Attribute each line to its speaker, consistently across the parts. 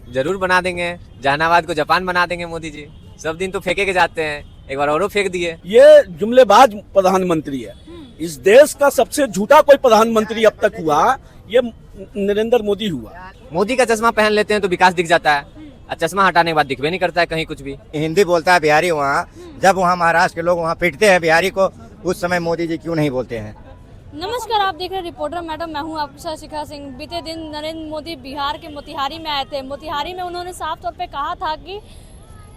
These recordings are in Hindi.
Speaker 1: जरूर बना देंगे। जहानाबाद को जापान बना देंगे मोदी जी। सब दिन तो फेंके के जाते हैं, एक बार औरों फेंक दिए।
Speaker 2: ये जुमलेबाज प्रधानमंत्री है। इस देश का सबसे झूठा कोई प्रधानमंत्री अब तक हुआ, ये नरेंद्र मोदी हुआ।
Speaker 1: मोदी का चश्मा पहन लेते हैं तो विकास दिख जाता है, और चश्मा हटाने के बाद दिखबे नहीं करता है कहीं कुछ भी।
Speaker 3: हिंदी बोलता है बिहारी वहाँ, जब वहाँ महाराष्ट्र के लोग वहाँ पीटते हैं बिहारी को, उस समय मोदी जी क्यों नहीं बोलते हैं?
Speaker 4: नमस्कार, आप देख रहे हैं रिपोर्टर मैडम, मैं हूं आपके साथ शिखा सिंह। बीते दिन नरेंद्र मोदी बिहार के मोतिहारी में आए थे। मोतिहारी में उन्होंने साफ तौर पे कहा था कि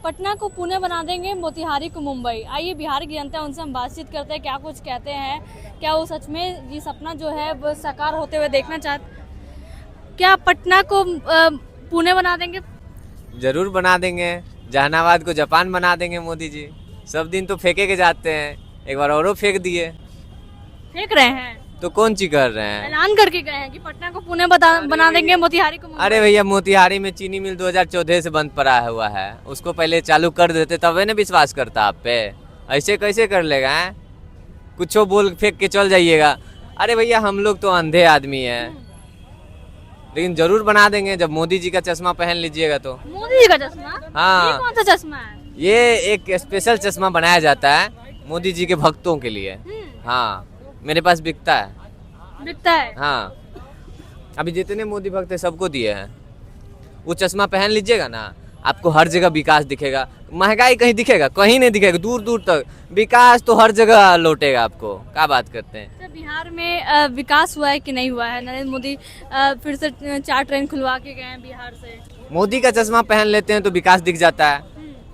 Speaker 4: पटना को पुणे बना देंगे, मोतिहारी को मुंबई। आइए बिहार की जनता, उनसे हम बातचीत करते हैं, क्या कुछ कहते हैं, क्या वो सच में ये सपना जो है वो साकार होते हुए देखना चाहते। क्या पटना को पुणे बना देंगे?
Speaker 1: जरूर बना देंगे। जहानाबाद को जापान बना देंगे मोदी जी। सब दिन तो फेंके के जाते हैं, एक बार औरों फेंक दिए।
Speaker 4: फेंक रहे हैं
Speaker 1: तो कौन सी कर रहे हैं?
Speaker 4: ऐलान करके गए हैं कि पटना को पुणे बना देंगे, मोतिहारी को मुंबई।
Speaker 1: अरे भैया, मोतिहारी में चीनी मिल 2014 से बंद पड़ा हुआ है, उसको पहले चालू कर देते तब ना विश्वास करता आप पे। ऐसे कैसे कर लेगा है? कुछ बोल फेंक के चल जाइएगा। अरे भैया, हम लोग तो अंधे आदमी हैं, लेकिन जरूर बना देंगे जब मोदी जी का चश्मा पहन लीजिएगा तो।
Speaker 4: मोदी जी का चश्मा?
Speaker 1: हाँ।
Speaker 4: ये कौन सा चश्मा है?
Speaker 1: ये एक स्पेशल चश्मा बनाया जाता है मोदी जी के भक्तों के लिए। हाँ, मेरे पास बिकता है। हाँ, अभी जितने मोदी भक्त है सबको दिए हैं। वो चश्मा पहन लीजिएगा ना, आपको हर जगह विकास दिखेगा। महंगाई कहीं दिखेगा? कहीं नहीं दिखेगा, दूर दूर तक। विकास तो हर जगह लौटेगा आपको। क्या बात करते हैं?
Speaker 4: तो बिहार में विकास हुआ है कि नहीं हुआ है? नरेंद्र मोदी फिर से 4 ट्रेन खुलवा के गए हैं बिहार से।
Speaker 1: मोदी का चश्मा पहन लेते हैं तो विकास दिख जाता है,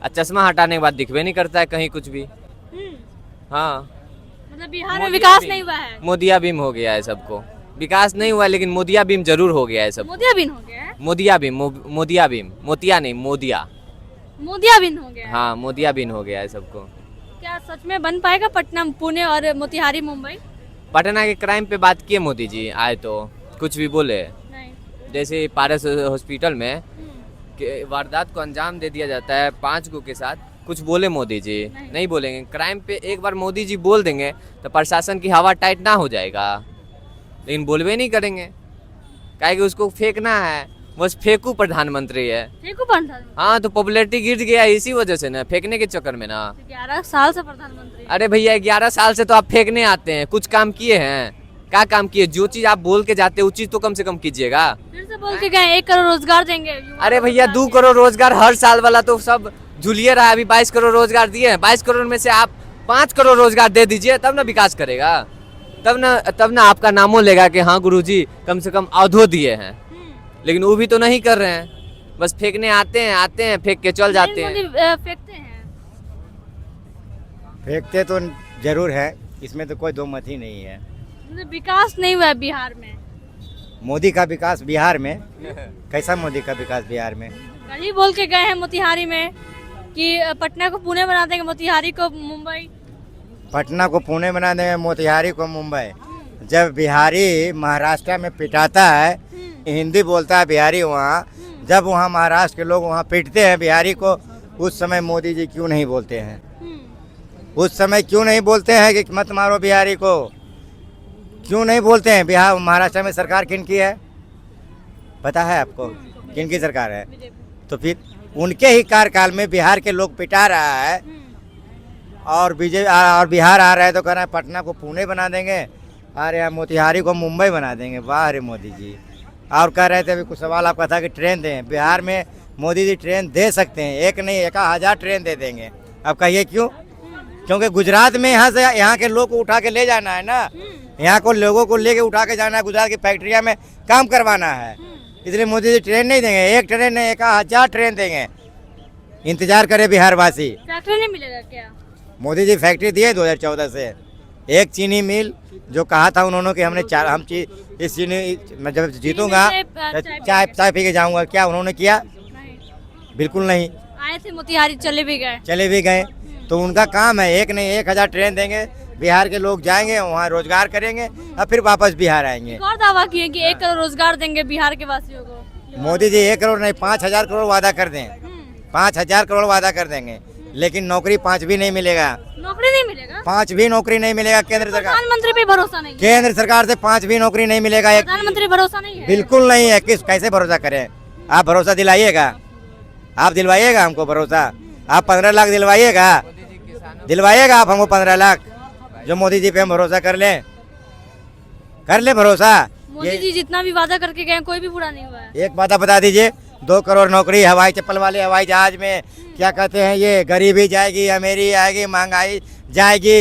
Speaker 1: और चश्मा हटाने के बाद दिखबे नहीं करता है कहीं कुछ भी। हाँ,
Speaker 4: मतलब बिहार में विकास नहीं हुआ है।
Speaker 1: मोदिया बीम हो गया है सबको। विकास नहीं हुआ, लेकिन मोदिया बीम जरूर हो गया है सब।
Speaker 4: मोदिया बिन हो गया है?
Speaker 1: मोदिया बीम, मोतिया नहीं, मोदिया
Speaker 4: बिन हो गया है।
Speaker 1: हाँ, मोदिया बीन हो गया है सबको।
Speaker 4: क्या सच में बन पाएगा पटना, पुणे और मोतिहारी मुंबई?
Speaker 1: पटना के क्राइम पे बात किए मोदी जी आए तो कुछ भी बोले।
Speaker 4: नहीं।
Speaker 1: जैसे पारस हॉस्पिटल में वारदात को अंजाम दे दिया जाता है 5 गो के साथ, कुछ बोले मोदी जी? नहीं बोलेंगे। क्राइम पे एक बार मोदी जी बोल देंगे तो प्रशासन की हवा टाइट ना हो जाएगा, लेकिन बोलवे नहीं करेंगे। काहे कि उसको फेंकना है, बस फेंकू प्रधानमंत्री है।
Speaker 4: फेंकू प्रधानमंत्री?
Speaker 1: हाँ, तो पॉपुलैरिटी गिर गया इसी वजह से ना, फेंकने के चक्कर में ना।
Speaker 4: 11 साल से प्रधानमंत्री।
Speaker 1: अरे भैया, 11 साल से तो आप फेंकने आते हैं। कुछ काम किए हैं? क्या काम किए? जो चीज आप बोल के जाते हैं उस चीज तो कम से कम कीजिएगा।
Speaker 4: फिर से बोल के गए 1 करोड़ रोजगार देंगे।
Speaker 1: अरे भैया, 2 करोड़ रोजगार हर साल वाला तो सब झूलिए रहा है। अभी 22 करोड़ रोजगार दिए हैं। 22 करोड़ में से आप 5 करोड़ रोजगार दे दीजिए, तब ना विकास करेगा। तब ना आपका नामो लेगा कि हाँ गुरुजी कम से कम आधो दिए हैं। लेकिन वो भी तो नहीं कर रहे हैं, बस फेंकने आते हैं, फेंक के चल जाते हैं।
Speaker 4: फेंकते हैं,
Speaker 3: फेंकते तो जरूर है, इसमें तो कोई दो मत ही नहीं है।
Speaker 4: मतलब विकास नहीं हुआ है बिहार में।
Speaker 3: मोदी का विकास बिहार में कैसा? मोदी का विकास बिहार में
Speaker 4: कल ही बोल के गए हैं मोतिहारी में कि पटना को पुणे बना देंगे, मोतिहारी को मुंबई।
Speaker 3: पटना को पुणे बना देंगे, मोतिहारी को मुंबई। जब बिहारी महाराष्ट्र में पिटाता है, हिंदी बोलता है बिहारी वहाँ, जब वहाँ महाराष्ट्र के लोग वहाँ पीटते हैं बिहारी को, उस समय मोदी जी क्यों नहीं बोलते हैं? उस समय क्यों नहीं बोलते हैं कि मत मारो बिहारी को? क्यों नहीं बोलते हैं? बिहार महाराष्ट्र में सरकार किन की है पता है आपको? किन की सरकार है? तो फिर उनके ही कार्यकाल में बिहार के लोग पिटा रहा है, और बिहार आ रहा है तो कह रहा है पटना को पुणे बना देंगे, अरे मोतिहारी को मुंबई बना देंगे। वाह रे मोदी जी। और कह रहे थे अभी कुछ सवाल आपका था कि ट्रेन दें। बिहार में मोदी जी ट्रेन दे सकते हैं, एक नहीं 1000 ट्रेन दे देंगे। अब कहिए क्यों? क्योंकि गुजरात में यहाँ से यहाँ के लोग को उठा के ले जाना है ना, यहाँ को लोगों को लेके उठा के जाना है, गुजरात की फैक्ट्रिया में काम करवाना है, इसलिए मोदी जी ट्रेन नहीं देंगे। एक ट्रेन नहीं 1000 ट्रेन देंगे। इंतजार करे बिहार वासी।
Speaker 4: फैक्ट्री नहीं मिलेगा क्या?
Speaker 3: मोदी जी फैक्ट्री दिए 2014 से। एक चीनी मिल जो कहा था उन्होंने कि इस चीनी मैं जब जीतूंगा चाय पी के जाऊंगा, क्या उन्होंने किया? बिल्कुल नहीं।
Speaker 4: आए थे मोतिहारी, चले भी गए।
Speaker 3: तो उनका काम है, एक नहीं 1000 ट्रेन देंगे, बिहार के लोग जाएंगे वहाँ रोजगार करेंगे और फिर वापस बिहार आएंगे।
Speaker 4: और दावा किए कि 1 करोड़ रोजगार देंगे बिहार के वासियों को।
Speaker 3: मोदी जी 1 करोड़ नहीं 5000 करोड़ वादा कर दें, 5000 करोड़ वादा कर देंगे, लेकिन नौकरी 5 भी नहीं मिलेगा।
Speaker 4: नौकरी नहीं मिलेगा?
Speaker 3: 5 भी नौकरी नहीं मिलेगा। केंद्र सरकार,
Speaker 4: प्रधानमंत्री पे भरोसा नहीं है?
Speaker 3: केंद्र सरकार से 5 भी नौकरी नहीं मिलेगा।
Speaker 4: प्रधानमंत्री भरोसा नहीं है?
Speaker 3: बिल्कुल नहीं है। कैसे भरोसा करें? आप भरोसा दिलाइएगा, आप दिलवाइएगा हमको भरोसा, आप 15 लाख दिलवाइएगा, दिलवाइएगा आप हमको 15 लाख, जो मोदी जी पे हम भरोसा कर ले भरोसा।
Speaker 4: मोदी जी जितना भी वादा करके गए कोई भी पूरा नहीं हुआ है।
Speaker 3: एक बात बता दीजिए, 2 करोड़ नौकरी, हवाई चप्पल वाले हवाई जहाज में, क्या कहते हैं ये, गरीबी जाएगी, अमीरी आएगी, महंगाई जाएगी,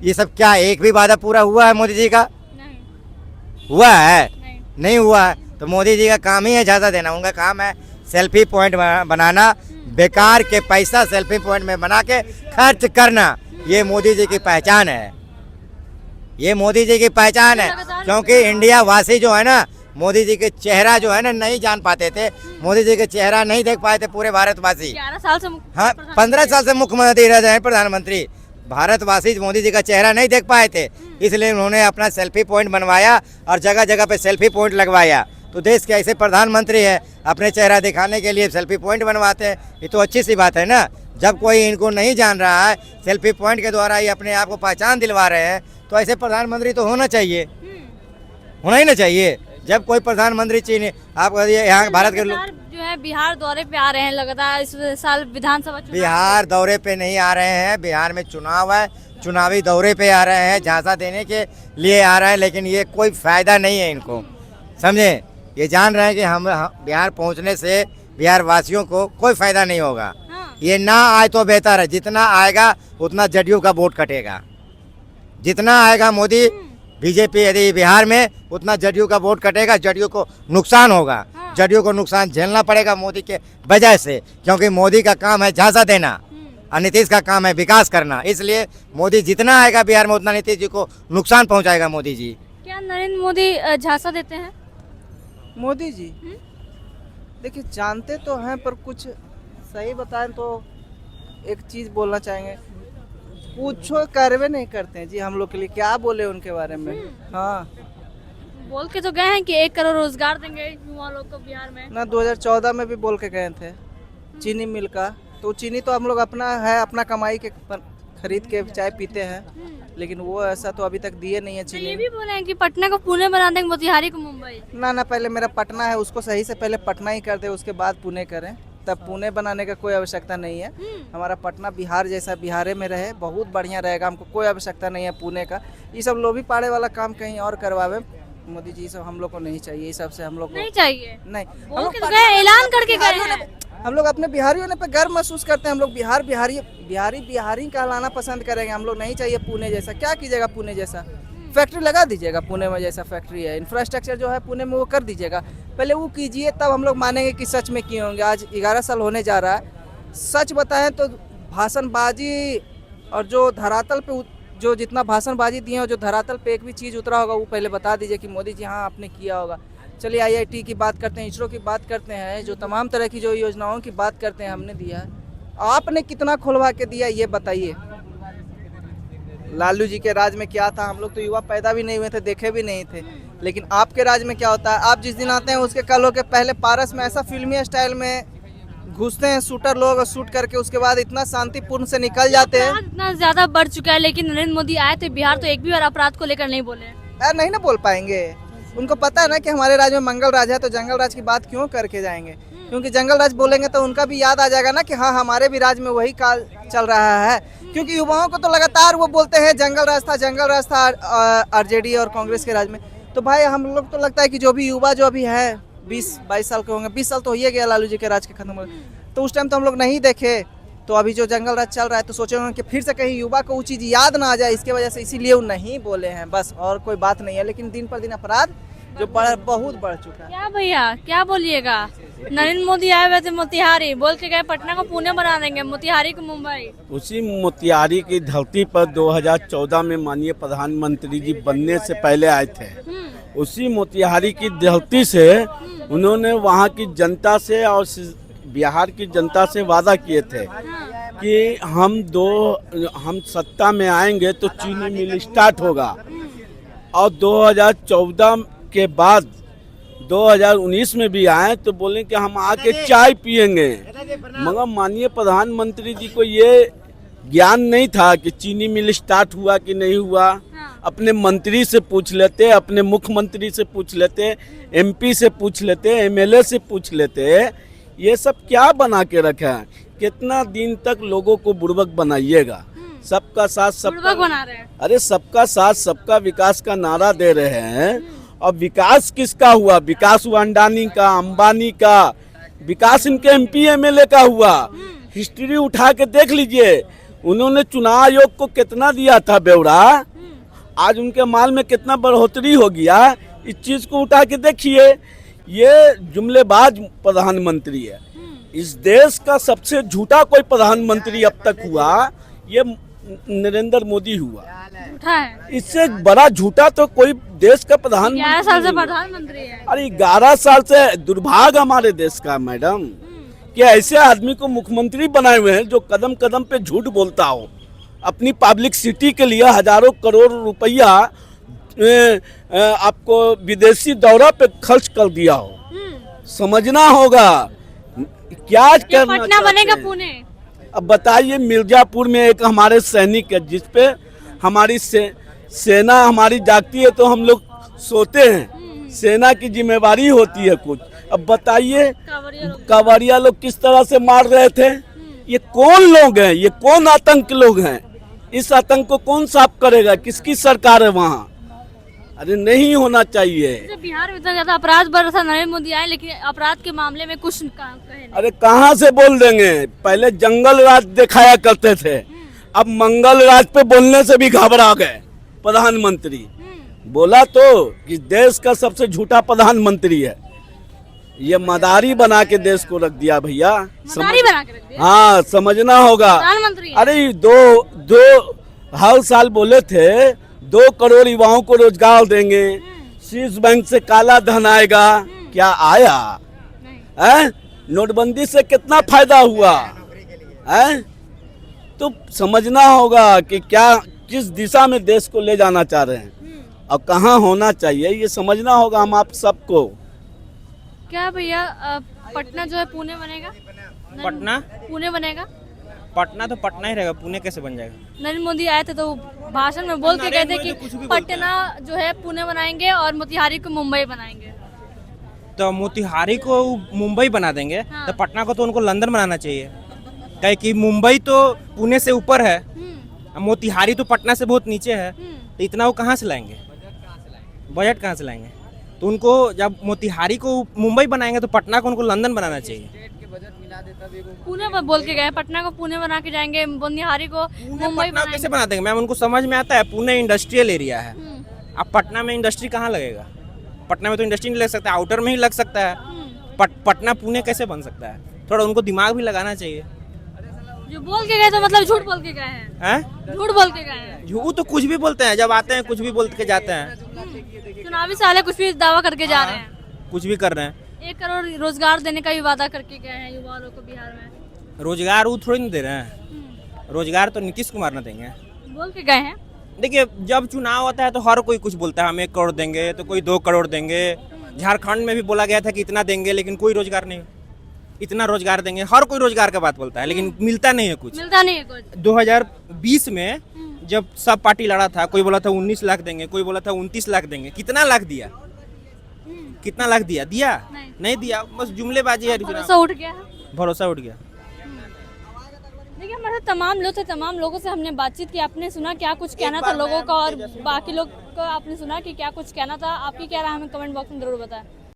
Speaker 3: ये सब क्या एक भी वादा पूरा हुआ है मोदी जी का?
Speaker 4: नहीं
Speaker 3: हुआ है?
Speaker 4: नहीं।
Speaker 3: नहीं हुआ है। तो मोदी जी का काम ही है झांसा देना, उनका काम है सेल्फी पॉइंट बनाना, बेकार के पैसा सेल्फी पॉइंट में बना के खर्च करना, ये मोदी जी की पहचान है, ये मोदी जी की पहचान है। क्योंकि इंडिया वासी जो है ना, मोदी जी के चेहरा जो है ना नहीं जान पाते थे, मोदी जी के चेहरा नहीं देख पाए थे पूरे भारतवासी।
Speaker 4: 11 साल से
Speaker 3: हाँ, 15 साल से मुख्यमंत्री रह रहे हैं प्रधानमंत्री, भारतवासी मोदी जी का चेहरा नहीं देख पाए थे, इसलिए उन्होंने अपना सेल्फी पॉइंट बनवाया और जगह जगह पे सेल्फी पॉइंट लगवाया। तो देश के ऐसे प्रधानमंत्री है, अपने चेहरा दिखाने के लिए सेल्फी पॉइंट बनवाते हैं, ये तो अच्छी सी बात है ना। जब कोई इनको नहीं जान रहा है, सेल्फी पॉइंट के द्वारा ही अपने आप को पहचान दिलवा रहे हैं, तो ऐसे प्रधानमंत्री तो होना चाहिए, होना ही ना चाहिए। जब कोई प्रधानमंत्री चीन, आप यहाँ भारत के लोग
Speaker 4: जो है बिहार दौरे पे आ रहे हैं लगातार, इस साल विधानसभा चुनाव।
Speaker 3: बिहार दौरे पे नहीं आ रहे हैं, बिहार में चुनाव है, चुनावी दौरे पे आ रहे हैं, झांसा देने के लिए आ रहे हैं, लेकिन ये कोई फायदा नहीं है इनको, समझे। ये जान रहे हैं कि हम बिहार पहुंचने से बिहार वासियों को कोई फायदा नहीं होगा। ये ना आए तो बेहतर है, जितना आएगा उतना जदयू का वोट कटेगा, जितना आएगा मोदी बीजेपी यदि बिहार में, उतना जदयू का वोट कटेगा, जदयू को नुकसान होगा, जदयू को नुकसान झेलना पड़ेगा मोदी के वजह से, क्योंकि मोदी का काम है झांसा देना और नीतीश का काम है विकास करना। इसलिए मोदी जितना आएगा बिहार में उतना नीतीश जी को नुकसान पहुंचाएगा मोदी जी।
Speaker 4: क्या नरेंद्र मोदी झांसा देते हैं?
Speaker 5: मोदी जी देखिए जानते तो हैं, पर कुछ सही बताएं तो एक चीज़ बोलना चाहेंगे, पूछो कार्रवाई नहीं करते हैं जी हम लोग के लिए, क्या बोले उनके बारे में। हाँ,
Speaker 4: बोल के तो गए हैं कि 1 करोड़ रोजगार देंगे युवा लोग को बिहार में।
Speaker 5: ना 2014 में भी बोल के गए थे चीनी मिल का, तो चीनी तो हम लोग अपना है, अपना कमाई के खरीद के चाय पीते हैं, लेकिन वो ऐसा तो अभी तक दिए नहीं है
Speaker 4: तो
Speaker 5: चीनी।
Speaker 4: ये भी बोले हैं कि पटना को पुणे बना देंगे, मोतिहारी को मुंबई।
Speaker 5: ना पहले मेरा पटना है, उसको सही से पहले पटना ही कर दे, उसके बाद पुणे करें, तब पुणे बनाने का कोई आवश्यकता नहीं है। हमारा पटना बिहार जैसा बिहार में रहे, बहुत बढ़िया रहेगा, हमको कोई आवश्यकता नहीं है पुणे का। ये सब लोभी पाड़े वाला काम कहीं और करवावे मोदी जी, सब हम लोग को नहीं चाहिए, इस सब से हम लोग को
Speaker 4: नहीं चाहिए।
Speaker 5: नहीं,
Speaker 4: बोल के तो गए, ऐलान करके गए हैं।
Speaker 5: हम लोग अपने बिहारियों ने पे गर्व महसूस करते हैं, हम लोग बिहारी कहलाना पसंद करेंगे। हम लोग नहीं चाहिए पुणे जैसा, क्या कीजिएगा पुणे जैसा, फैक्ट्री लगा दीजिएगा पुणे में, जैसा फैक्ट्री है, इंफ्रास्ट्रक्चर जो है पुणे में वो कर दीजिएगा, पहले वो कीजिए, तब हम लोग मानेंगे कि सच में किए होंगे। आज 11 साल होने जा रहा है, सच बताएं तो भाषणबाजी और जो धरातल पे जो जितना भाषणबाजी दिए और जो धरातल पे एक भी चीज़ उतरा होगा वो पहले बता दीजिए कि मोदी जी हाँ आपने किया होगा। चलिए IIT की बात करते हैं, इसरो की बात करते हैं, जो तमाम तरह की जो योजनाओं की बात करते हैं हमने दिया है, आपने कितना खुलवा के दिया ये बताइए। लालू जी के राज में क्या था, हम लोग तो युवा पैदा भी नहीं हुए थे, देखे भी नहीं थे, लेकिन आपके राज में क्या होता है, आप जिस दिन आते हैं उसके कल हो के पहले पारस में ऐसा फिल्मी स्टाइल में घुसते हैं शूटर लोग, और शूट करके उसके बाद इतना शांतिपूर्ण से निकल जाते हैं।
Speaker 4: इतना ज्यादा बढ़ चुका है, लेकिन नरेंद्र मोदी आए थे बिहार तो एक भी बार अपराध को लेकर नहीं बोले।
Speaker 5: यार नहीं ना बोल पाएंगे, उनको पता है ना कि हमारे राज्य में मंगल राज है, तो जंगल राज की बात क्यों करके जाएंगे, क्योंकि जंगल राज बोलेंगे तो उनका भी याद आ जाएगा ना कि हाँ हमारे भी राज में वही काल चल रहा है। क्योंकि युवाओं को तो लगातार वो बोलते हैं जंगल राज था RJD और कांग्रेस के राज में। तो भाई हम लोग तो लगता है कि जो भी युवा जो अभी है 20-22 साल के होंगे, 20 साल तो हो ही गया लालू जी के राज के खत्म हो, तो उस टाइम तो हम लोग नहीं देखे, तो अभी जो जंगल राज चल रहा है तो सोचे होंगे कि फिर से कहीं युवा को वो चीज़ याद ना आ जाए, इसके वजह से इसीलिए वो नहीं बोले हैं, बस और कोई बात नहीं है। लेकिन दिन पर दिन अपराध जो बहुत बढ़ चुका है।
Speaker 4: क्या भैया क्या बोलिएगा, नरेंद्र मोदी आए हुए थे मोतिहारी, बोल के गए पटना को पुणे बना देंगे, मोतिहारी को मुंबई।
Speaker 2: उसी मोतिहारी की धरती पर 2014 में माननीय प्रधानमंत्री जी बनने से पहले आए थे। उसी मोतिहारी की धरती से उन्होंने वहाँ की जनता से और बिहार की जनता से वादा किए थे कि हम सत्ता में आएंगे तो चीनी मिल स्टार्ट होगा, और 2014 के बाद 2019 में भी आए तो बोले कि हम आके चाय पियेंगे, मगर माननीय प्रधानमंत्री जी को ये ज्ञान नहीं था कि चीनी मिल स्टार्ट हुआ कि नहीं हुआ, अपने मंत्री से पूछ लेते, अपने मुख्यमंत्री से पूछ लेते, MP से पूछ लेते, MLA से पूछ लेते। ये सब क्या बना के रखा है? कितना दिन तक लोगों को बुड़बक बनाइएगा? सबका साथ सबका
Speaker 4: बना रहे हैं।
Speaker 2: अरे सबका साथ सबका विकास का नारा दे रहे हैं, और विकास किसका हुआ? विकास हुआ अंडानी का, अंबानी का, विकास इनके MP MLA का हुआ। हिस्ट्री उठा के देख लीजिए, उन्होंने चुनाव आयोग को कितना दिया था ब्यौरा, आज उनके माल में कितना बढ़ोतरी हो गया। इस चीज को उठा के देखिए। ये जुमलेबाज प्रधानमंत्री है। इस देश का सबसे झूठा कोई प्रधानमंत्री अब तक हुआ, ये नरेंद्र मोदी हुआ।
Speaker 4: झूठा है।
Speaker 2: इससे बड़ा झूठा तो कोई देश का
Speaker 4: 11
Speaker 2: प्रधानमंत्री
Speaker 4: साल से
Speaker 2: नहीं हुआ।
Speaker 4: प्रधानमंत्री है।
Speaker 2: अरे 11 साल से दुर्भाग्य हमारे देश का मैडम, कि ऐसे आदमी को मुख्यमंत्री बनाए हुए हैं जो कदम कदम पे झूठ बोलता हो, अपनी पब्लिक सिटी के लिए हजारों करोड़ रुपया आपको विदेशी दौरा पे खर्च कर दिया हो। समझना होगा क्या करना
Speaker 4: पटना बनेगा
Speaker 2: चाहते हैं।
Speaker 4: पुणे।
Speaker 2: अब बताइए, मिर्जापुर में एक हमारे सैनिक है जिसपे हमारी सेना हमारी जागती है तो हम लोग सोते हैं, सेना की जिम्मेवारी होती है कुछ। अब बताइए कांवरिया लोग किस तरह से मार रहे थे। ये कौन लोग हैं? ये कौन आतंक लोग हैं? इस आतंक को कौन साफ करेगा? किसकी सरकार है वहाँ? अरे नहीं होना चाहिए।
Speaker 4: जैसे बिहार में इतना ज्यादा अपराध बढ़ रहा था, नरेंद्र मोदी आए लेकिन अपराध के मामले में कुछ कहे नहीं।
Speaker 2: अरे कहाँ से बोल देंगे? पहले जंगल राज दिखाया करते थे, अब मंगल राज पे बोलने से भी घबरा गए प्रधानमंत्री। बोला तो कि देश का सबसे झूठा प्रधानमंत्री है। ये मदारी बना के देश को रख दिया भैया।
Speaker 4: मदारी बना के रख दिया।
Speaker 2: हाँ, समझना होगा।
Speaker 4: प्रधानमंत्री है।
Speaker 2: अरे दो हर साल बोले थे 2 करोड़ युवाओं को रोजगार देंगे, शीर्ष बैंक से काला धन आएगा। क्या आया? है? नोटबंदी से कितना फायदा हुआ है? तो समझना होगा कि क्या किस दिशा में देश को ले जाना चाह रहे हैं और कहाँ होना चाहिए, ये समझना होगा हम आप सबको।
Speaker 4: क्या भैया पटना जो है पुणे बनेगा?
Speaker 6: पटना
Speaker 4: पुणे बनेगा?
Speaker 6: पटना तो पटना ही रहेगा, पुणे कैसे बन जाएगा?
Speaker 4: नरेंद्र मोदी आए थे तो भाषण में बोल के गए थे कि पटना जो है पुणे बनाएंगे और मोतिहारी को मुंबई बनाएंगे।
Speaker 6: तो मोतिहारी को मुंबई बना देंगे।
Speaker 4: हाँ।
Speaker 6: तो पटना को तो उनको लंदन बनाना चाहिए, क्या कि मुंबई तो पुणे से ऊपर है, मोतिहारी तो पटना से बहुत नीचे है। तो इतना वो कहाँ से लाएंगे? बजट कहाँ से लाएंगे? तो उनको जब मोतिहारी को मुंबई बनाएंगे तो पटना को उनको लंदन बनाना चाहिए।
Speaker 4: पुणे में बोल के गए, पटना को पुणे बना के जाएंगे, मोतिहारी को मुंबई
Speaker 6: पटना कैसे
Speaker 4: बनाएंगे।
Speaker 6: बना देंगे मैम? उनको समझ में आता है पुणे इंडस्ट्रियल एरिया है। अब पटना में इंडस्ट्री कहाँ लगेगा? पटना में तो इंडस्ट्री नहीं लग सकता, आउटर में ही लग सकता है। पटना पुणे कैसे बन सकता है? थोड़ा उनको दिमाग भी लगाना चाहिए।
Speaker 4: जो बोल के गए तो मतलब झूठ बोल के गए हैं।
Speaker 6: हैं?
Speaker 4: झूठ बोल के गए हैं।
Speaker 6: वो तो कुछ भी बोलते हैं, जब आते हैं कुछ भी बोल के जाते हैं,
Speaker 4: चुनावी साल है, कुछ भी दावा करके जा रहे हैं।
Speaker 6: कुछ भी कर रहे हैं।
Speaker 4: 1 करोड़ रोजगार देने का भी वादा करके गए हैं युवा लोग को बिहार में।
Speaker 6: रोजगार वो थोड़ी नहीं दे रहे हैं, रोजगार तो नीतीश कुमार न देंगे।
Speaker 4: बोल के गए हैं।
Speaker 6: देखिए, जब चुनाव होता है तो हर कोई कुछ बोलता है, हम 1 करोड़ देंगे तो कोई 2 करोड़ देंगे। झारखंड में भी बोला गया था कि इतना देंगे, लेकिन कोई रोजगार नहीं। इतना रोजगार देंगे, हर कोई रोजगार का बात बोलता है, लेकिन मिलता नहीं है कुछ।
Speaker 4: मिलता नहीं है कुछ।
Speaker 6: 2020 में जब सब पार्टी लड़ा था, कोई बोला था 19 लाख देंगे, कोई बोला था 29 लाख देंगे। कितना लाख दिया? कितना लाख दिया? नहीं दिया, बस जुमलेबाजी है।
Speaker 4: भरोसा उठ गया है।
Speaker 6: भरोसा उठ गया।
Speaker 4: देखिए, हमारे साथ तमाम लोग थे, तमाम लोगों से हमने बातचीत की। आपने सुना क्या कुछ कहना था लोगों का, और बाकी लोग को आपने सुना कि क्या कुछ कहना था। आपकी क्या राय हमें कमेंट बॉक्स में जरूर बताएं।